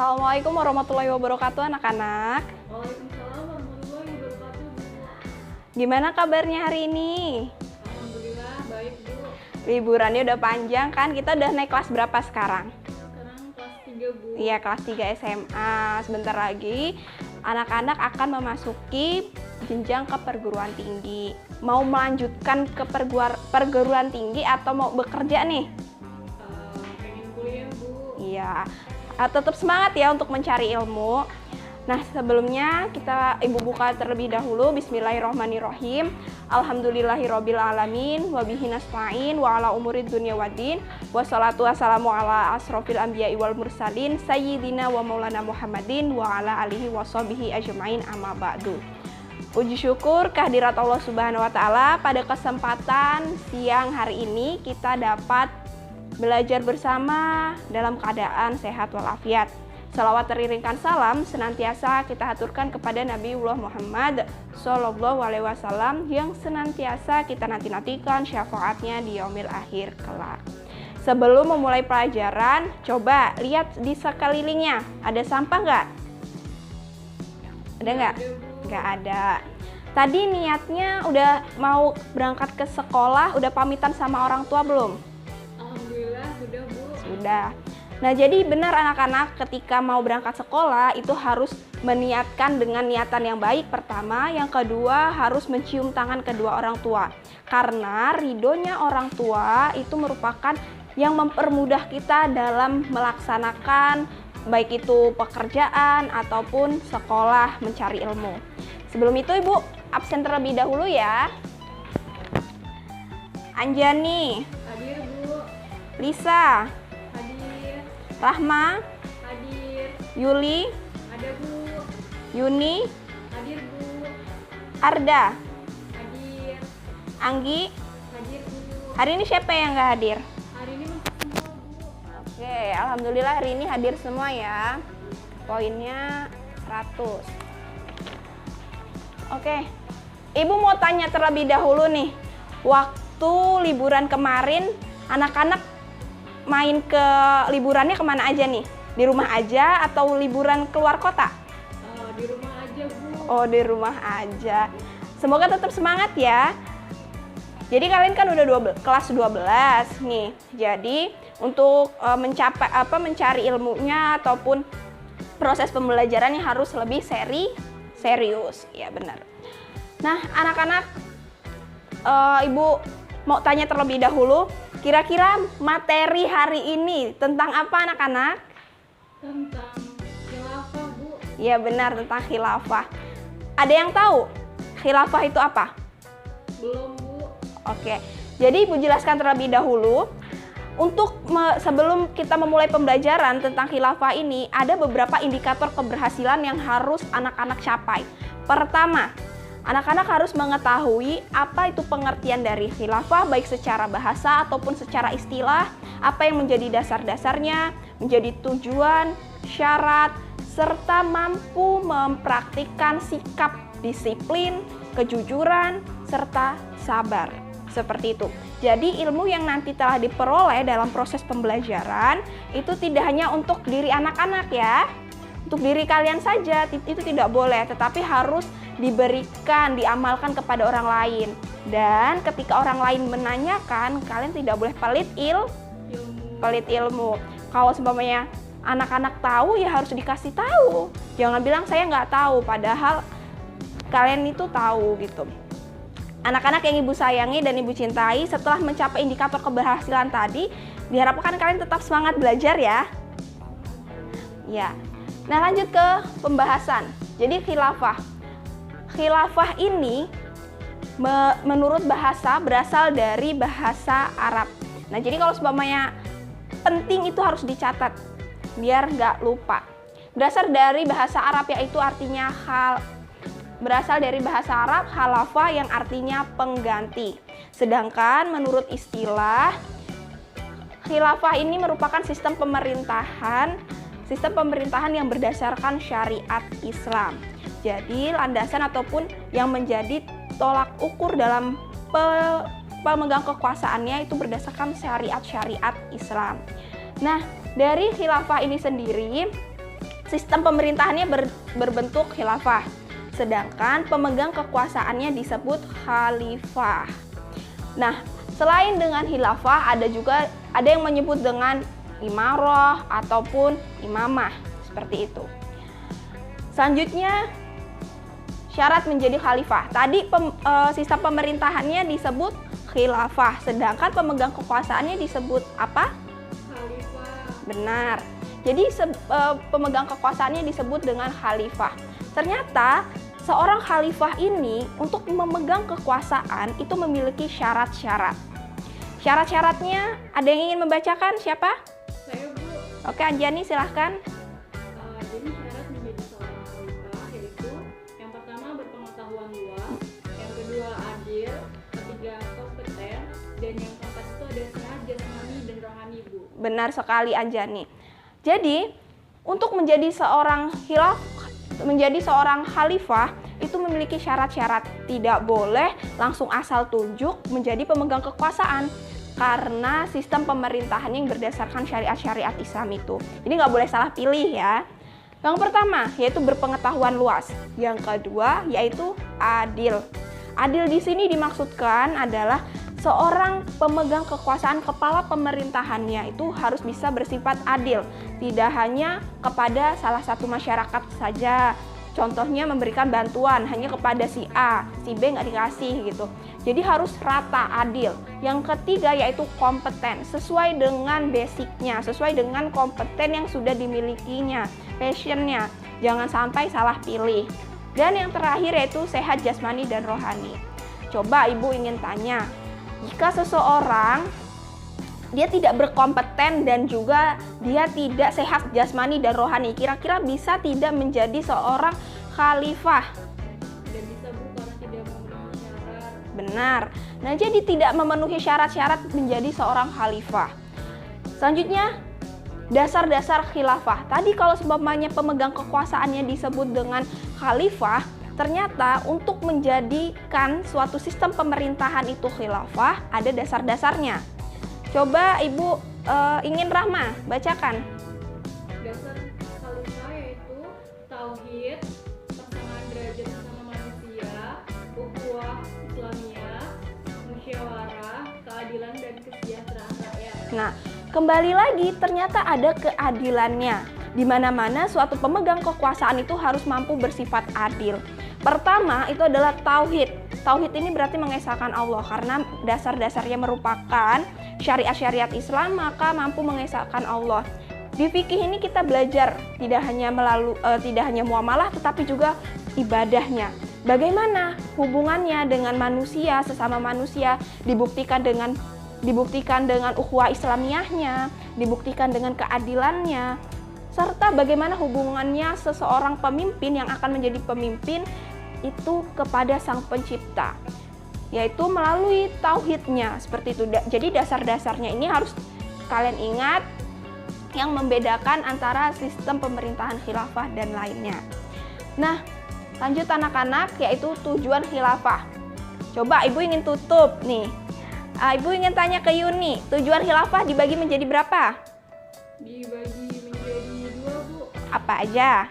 Assalamualaikum warahmatullahi wabarakatuh anak-anak. Waalaikumsalam warahmatullahi wabarakatuh. Gimana kabarnya hari ini? Alhamdulillah baik Bu. Liburannya udah panjang kan? Kita udah naik kelas berapa sekarang? Sekarang kelas 3 Bu. Iya, kelas 3 SMA. Sebentar lagi anak-anak akan memasuki jenjang ke perguruan tinggi. Mau melanjutkan ke perguruan tinggi atau mau bekerja nih? Pengen kuliah Bu. Iya, tetap semangat ya untuk mencari ilmu. Nah, sebelumnya Ibu buka terlebih dahulu. Bismillahirrohmanirrohim. Alhamdulillahirabbil alamin wa bihi nasta'in wa ala umurid dunya waddin. Wassalatu wassalamu ala asrofil anbiya'i wal mursalin sayyidina wa maulana Muhammadin wa ala alihi washabihi ajmain amma ba'du. Puji syukur kehadirat Allah Subhanahu wa taala, pada kesempatan siang hari ini kita dapat belajar bersama dalam keadaan sehat walafiat. Salawat teriringkan salam senantiasa kita haturkan kepada Nabiullah Muhammad Sallallahu Alaihi Wasallam yang senantiasa kita nanti-nantikan syafaatnya di yaumil akhir kelak. Sebelum memulai pelajaran, coba lihat di sekelilingnya, ada sampah nggak? Ada nggak? Nggak ada. Tadi niatnya udah mau berangkat ke sekolah, udah pamitan sama orang tua belum? Alhamdulillah sudah Bu. Sudah. Nah, jadi benar anak-anak ketika mau berangkat sekolah itu harus meniatkan dengan niatan yang baik pertama, yang kedua harus mencium tangan kedua orang tua. Karena ridhonya orang tua itu merupakan yang mempermudah kita dalam melaksanakan baik itu pekerjaan ataupun sekolah mencari ilmu. Sebelum itu Ibu absen terlebih dahulu ya. Anjani, Hadir Bu. Lisa, Hadir. Rahma, Hadir. Yuli, Ada Bu. Yuni, Hadir Bu. Arda, Hadir. Anggi. Hadir Bu. Hari ini siapa yang nggak hadir? Hari ini masuk semua Bu. Oke, alhamdulillah hari ini hadir semua ya. Poinnya 100. Oke, Ibu mau tanya terlebih dahulu nih. Waktu liburan kemarin, anak-anak main ke liburannya kemana aja nih? Di rumah aja atau liburan keluar kota? Di rumah aja Bu. Oh, di rumah aja. Semoga tetap semangat ya. Jadi kalian kan udah kelas 12 nih. Jadi untuk mencari ilmunya ataupun proses pembelajarannya harus lebih serius. Ya benar. Nah, anak-anak, Ibu mau tanya terlebih dahulu, kira-kira materi hari ini tentang apa anak-anak? Tentang khilafah Bu. Ya benar, tentang khilafah. Ada yang tahu khilafah itu apa? Belum Bu. Oke, jadi Ibu jelaskan terlebih dahulu. Sebelum kita memulai pembelajaran tentang khilafah ini, ada beberapa indikator keberhasilan yang harus anak-anak capai. Pertama, anak-anak harus mengetahui apa itu pengertian dari khilafah, baik secara bahasa ataupun secara istilah, apa yang menjadi dasar-dasarnya, menjadi tujuan, syarat, serta mampu mempraktikkan sikap disiplin, kejujuran, serta sabar. Seperti itu. Jadi ilmu yang nanti telah diperoleh dalam proses pembelajaran itu tidak hanya untuk diri anak-anak ya. Untuk diri kalian saja itu tidak boleh, tetapi harus diberikan, diamalkan kepada orang lain. Dan ketika orang lain menanyakan, kalian tidak boleh pelit ilmu. Kalau seumpamanya anak-anak tahu ya harus dikasih tahu. Jangan bilang saya nggak tahu, padahal kalian itu tahu gitu. Anak-anak yang Ibu sayangi dan Ibu cintai, setelah mencapai indikator keberhasilan tadi, diharapkan kalian tetap semangat belajar ya. Ya. Nah, lanjut ke pembahasan. Jadi khilafah. Khilafah ini menurut bahasa berasal dari bahasa Arab. Nah, jadi kalau seumpamanya penting itu harus dicatat biar nggak lupa. Berasal dari bahasa Arab yaitu artinya berasal dari bahasa Arab khalafa yang artinya pengganti. Sedangkan menurut istilah, khilafah ini merupakan sistem pemerintahan yang berdasarkan syariat Islam. Jadi landasan ataupun yang menjadi tolak ukur dalam pemegang kekuasaannya itu berdasarkan syariat Islam. Nah, dari khilafah ini sendiri sistem pemerintahannya berbentuk khilafah. Sedangkan pemegang kekuasaannya disebut khalifah. Nah, selain dengan khilafah ada yang menyebut dengan imarah ataupun imamah, seperti itu. Selanjutnya syarat menjadi khalifah. Tadi sistem pemerintahannya disebut khilafah, sedangkan pemegang kekuasaannya disebut apa? Khalifah. Benar. Jadi pemegang kekuasaannya disebut dengan khalifah. Ternyata seorang khalifah ini untuk memegang kekuasaan itu memiliki syarat-syarat. Syarat-syaratnya ada yang ingin membacakan? Siapa? Saya, Bu. Oke, Anjani silahkan. Jadi syarat menjadi seorang khalifah yaitu yang pertama berpengetahuan luas, yang kedua adil, ketiga kompeten, dan yang keempat itu ada sehat jasmani dan rohani, Bu. Benar sekali, Anjani. Jadi untuk menjadi seorang khalifah itu memiliki syarat-syarat. Tidak boleh langsung asal tunjuk menjadi pemegang kekuasaan karena sistem pemerintahan yang berdasarkan syariat-syariat Islam itu. Jadi nggak boleh salah pilih ya. Yang pertama yaitu berpengetahuan luas. Yang kedua yaitu adil. Adil di sini dimaksudkan adalah seorang pemegang kekuasaan, kepala pemerintahannya itu harus bisa bersifat adil. Tidak hanya kepada salah satu masyarakat saja. Contohnya memberikan bantuan hanya kepada si A, si B nggak dikasih gitu. Jadi harus rata, adil. Yang ketiga yaitu kompeten, sesuai dengan basicnya, sesuai dengan kompeten yang sudah dimilikinya, passionnya. Jangan sampai salah pilih. Dan yang terakhir yaitu sehat jasmani dan rohani. Coba Ibu ingin tanya, jika seseorang dia tidak berkompeten dan juga dia tidak sehat jasmani dan rohani, kira-kira bisa tidak menjadi seorang khalifah? Tidak bisa, Bu, karena tidak memenuhi syarat. Benar. Nah, jadi tidak memenuhi syarat-syarat menjadi seorang khalifah. Selanjutnya, dasar-dasar khilafah. Tadi kalau seumpamanya pemegang kekuasaannya disebut dengan khalifah, ternyata untuk menjadikan suatu sistem pemerintahan itu khilafah ada dasar-dasarnya. Coba Ibu ingin Rahma bacakan. Dasar khalifah yaitu tauhid, persamaan derajat sesama manusia, ukhuwah Islamiyah, musyawarah, keadilan dan kesejahteraan rakyat. Nah, kembali lagi ternyata ada keadilannya. Di mana-mana suatu pemegang kekuasaan itu harus mampu bersifat adil. Pertama itu adalah tauhid. Tauhid ini berarti mengesahkan Allah karena dasar-dasarnya merupakan syariat-syariat Islam, maka mampu mengesahkan Allah. Di fikih ini kita belajar tidak hanya muamalah tetapi juga ibadahnya. Bagaimana hubungannya dengan manusia, sesama manusia, dibuktikan dengan ukhuwah Islamiyahnya, dibuktikan dengan keadilannya, serta bagaimana hubungannya seseorang pemimpin yang akan menjadi pemimpin itu kepada Sang Pencipta, yaitu melalui tauhidnya, seperti itu. Jadi dasar-dasarnya ini harus kalian ingat yang membedakan antara sistem pemerintahan khilafah dan lainnya. Nah, lanjut anak-anak, yaitu tujuan khilafah. Coba Ibu ingin tutup nih. Ibu ingin tanya ke Yuni, tujuan khilafah dibagi menjadi berapa? Dibagi menjadi 2, Bu. Apa aja?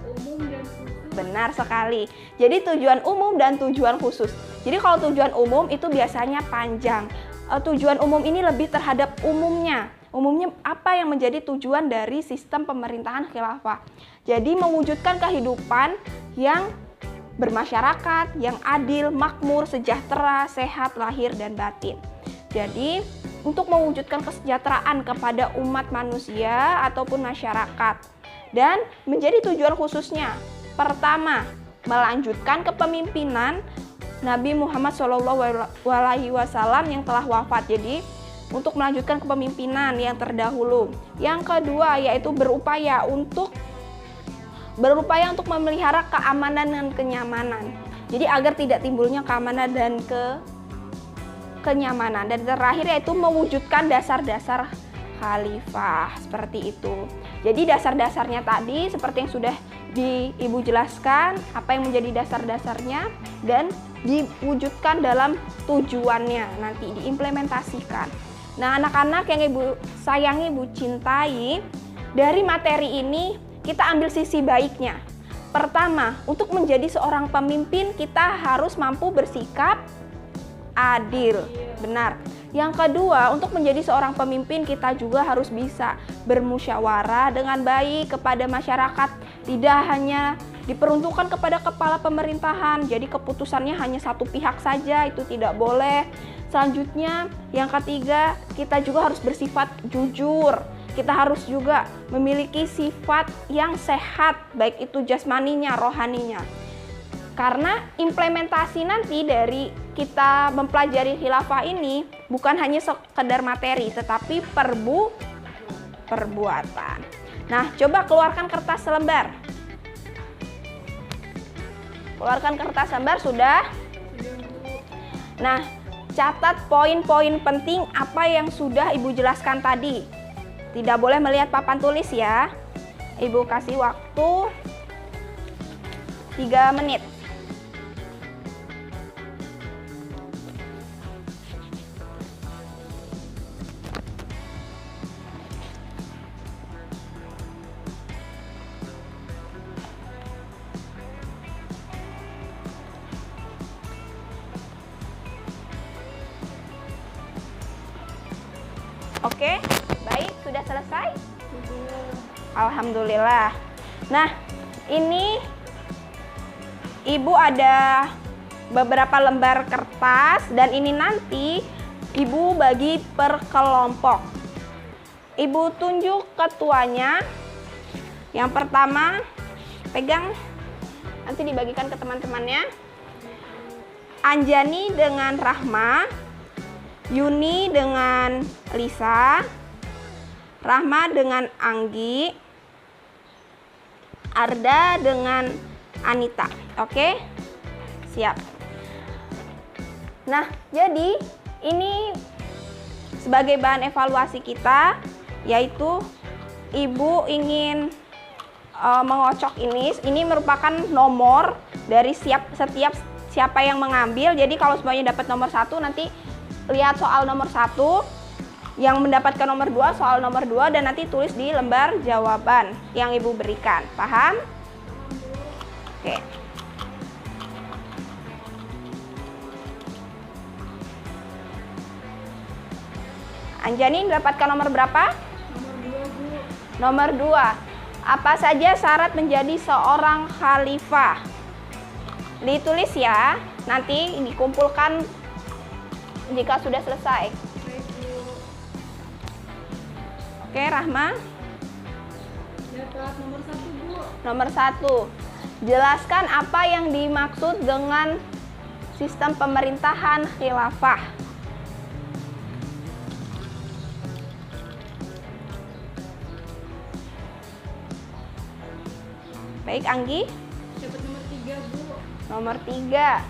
Umum dan khusus. Benar sekali. Jadi tujuan umum dan tujuan khusus. Jadi kalau tujuan umum itu biasanya panjang. Tujuan umum ini lebih terhadap umumnya. Umumnya apa yang menjadi tujuan dari sistem pemerintahan khilafah. Jadi mewujudkan kehidupan yang bermasyarakat, yang adil, makmur, sejahtera, sehat, lahir, dan batin. Jadi untuk mewujudkan kesejahteraan kepada umat manusia ataupun masyarakat. Dan menjadi tujuan khususnya, pertama, melanjutkan kepemimpinan Nabi Muhammad SAW yang telah wafat. Jadi untuk melanjutkan kepemimpinan yang terdahulu. Yang kedua yaitu berupaya untuk untuk memelihara keamanan dan kenyamanan. Jadi agar tidak timbulnya keamanan dan kenyamanan. Dan terakhir yaitu mewujudkan dasar-dasar khalifah, seperti itu. Jadi dasar-dasarnya tadi seperti yang sudah Ibu jelaskan, apa yang menjadi dasar-dasarnya dan diwujudkan dalam tujuannya, nanti diimplementasikan. Nah, anak-anak yang Ibu sayangi, Ibu cintai, Dari materi ini kita ambil sisi baiknya. Pertama, untuk menjadi seorang pemimpin kita harus mampu bersikap adil. Benar. Yang kedua, untuk menjadi seorang pemimpin kita juga harus bisa bermusyawarah dengan baik kepada masyarakat. Tidak hanya diperuntukkan kepada kepala pemerintahan, jadi keputusannya hanya satu pihak saja, itu tidak boleh. Selanjutnya, yang ketiga, kita juga harus bersifat jujur. Kita harus juga memiliki sifat yang sehat, baik itu jasmaninya, rohaninya. Karena implementasi nanti dari kita mempelajari khilafah ini bukan hanya sekedar materi, tetapi perbuatan. Nah, coba keluarkan kertas selembar. Keluarkan kertas lembar, sudah? Nah, catat poin-poin penting apa yang sudah Ibu jelaskan tadi. Tidak boleh melihat papan tulis ya. Ibu kasih waktu 3 menit. Oke, baik, sudah selesai? Alhamdulillah. Nah, ini Ibu ada beberapa lembar kertas dan ini nanti Ibu bagi per kelompok. Ibu tunjuk ketuanya. Yang pertama, pegang, nanti dibagikan ke teman-temannya. Anjani dengan Rahma, Yuni dengan Lisa, Rahma dengan Anggi, Arda dengan Anita. Oke? Siap. Nah, jadi ini sebagai bahan evaluasi kita, yaitu Ibu ingin mengocok ini. Ini merupakan nomor dari setiap siapa yang mengambil. Jadi kalau semuanya dapat nomor 1, nanti lihat soal nomor 1, yang mendapatkan nomor 2 soal nomor 2, dan nanti tulis di lembar jawaban yang Ibu berikan. Paham? Oke. Anjani mendapatkan nomor berapa? Nomor 2, Bu. Nomor 2. Apa saja syarat menjadi seorang khalifah? Ditulis ya, nanti dikumpulkan jika sudah selesai. Baik, Bu. Oke, Rahma. Dapat nomor 1, Bu. Nomor 1. Jelaskan apa yang dimaksud dengan sistem pemerintahan khilafah. Baik, Anggi. Dapat nomor 3, Bu. Nomor 3.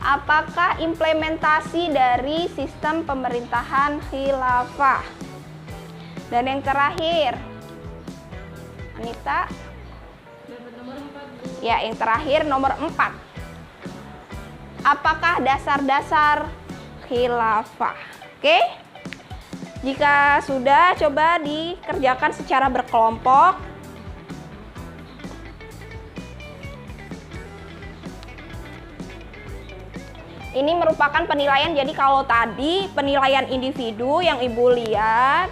Apakah implementasi dari sistem pemerintahan khilafah? Dan yang terakhir, Anita. Dapat nomor 4, Bu. Ya, yang terakhir nomor 4. Apakah dasar-dasar khilafah? Oke? Jika sudah, coba dikerjakan secara berkelompok. Ini merupakan penilaian, jadi kalau tadi penilaian individu yang Ibu lihat,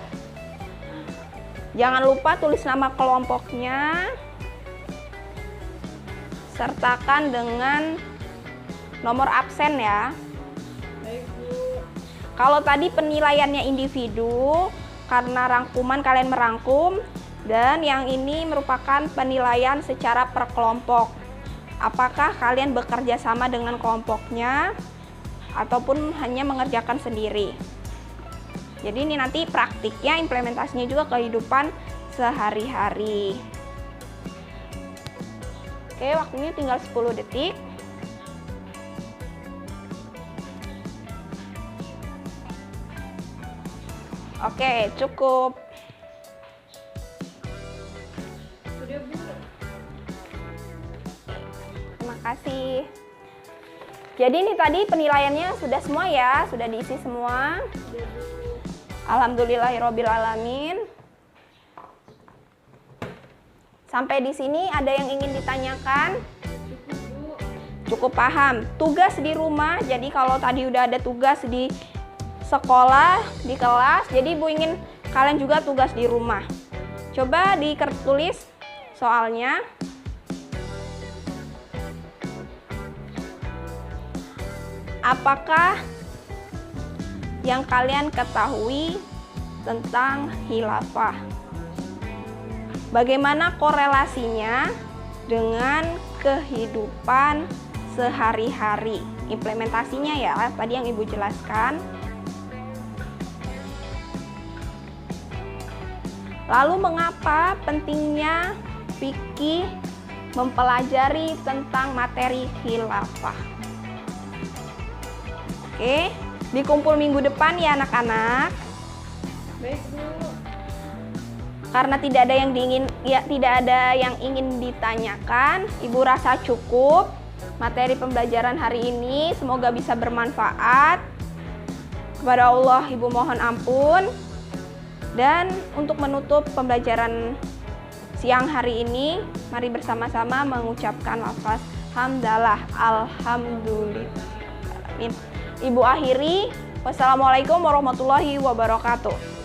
jangan lupa tulis nama kelompoknya, sertakan dengan nomor absen ya. Baik, Bu. Kalau tadi penilaiannya individu, karena rangkuman kalian merangkum, dan yang ini merupakan penilaian secara per kelompok. Apakah kalian bekerja sama dengan kelompoknya ataupun hanya mengerjakan sendiri. Jadi ini nanti praktiknya, implementasinya juga kehidupan sehari-hari. Oke, waktunya tinggal 10 detik. Oke, cukup. Sudah, Bu. Terima kasih. Jadi ini tadi penilaiannya sudah semua ya, sudah diisi semua. Sudah, Bu. Alhamdulillahirobbilalamin. Sampai di sini ada yang ingin ditanyakan? Cukup, Bu. Cukup paham. Tugas di rumah, jadi kalau tadi udah ada tugas di sekolah, di kelas, jadi Ibu ingin kalian juga tugas di rumah. Coba tulis soalnya. Apakah yang kalian ketahui tentang khilafah? Bagaimana korelasinya dengan kehidupan sehari-hari? Implementasinya ya, tadi yang Ibu jelaskan. Lalu mengapa pentingnya fikih mempelajari tentang materi khilafah? Oke, dikumpul minggu depan ya anak-anak. Baik, Bu. Karena tidak ada yang ingin ditanyakan, Ibu rasa cukup materi pembelajaran hari ini. Semoga bisa bermanfaat. Kepada Allah Ibu mohon ampun. Dan untuk menutup pembelajaran siang hari ini, mari bersama-sama mengucapkan lafaz hamdalah, alhamdulillah. Ibu akhiri, wassalamualaikum warahmatullahi wabarakatuh.